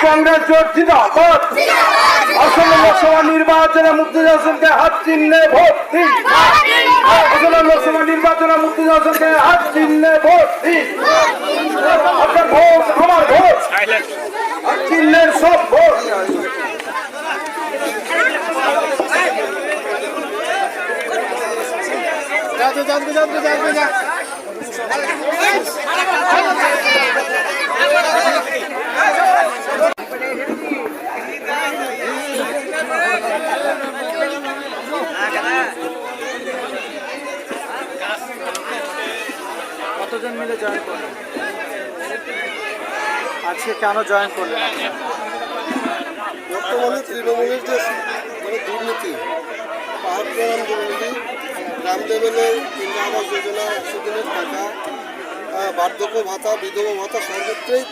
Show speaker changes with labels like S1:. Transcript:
S1: কংগ্রেস জোট জিন্দাবাদ। আসন্ন লোকসভা নির্বাচনে মুর্তজা হোসেনকে হাত চিহ্নে ভোট দিন। আসন্ন লোকসভা নির্বাচনে মুর্তজা হোসেনকে হাত চিহ্নে ভোট দিন। আপনার ভোট আমার ভোট, হাত চিহ্নের সব ভোট।
S2: কতজন মিলে জয়েন করলেন? আজকে কেন জয়েন করলেন?
S3: বর্তমানে তৃণমূলের যে দুর্নীতি, পাহাড় প্রধান দুর্নীতি, গ্রাম লেভেলে ইন্দিরা আবাস যোজনা 100 দিনের টাকা, বার্ধক্য ভাতা, বিধবা ভাতা সর্বত্রই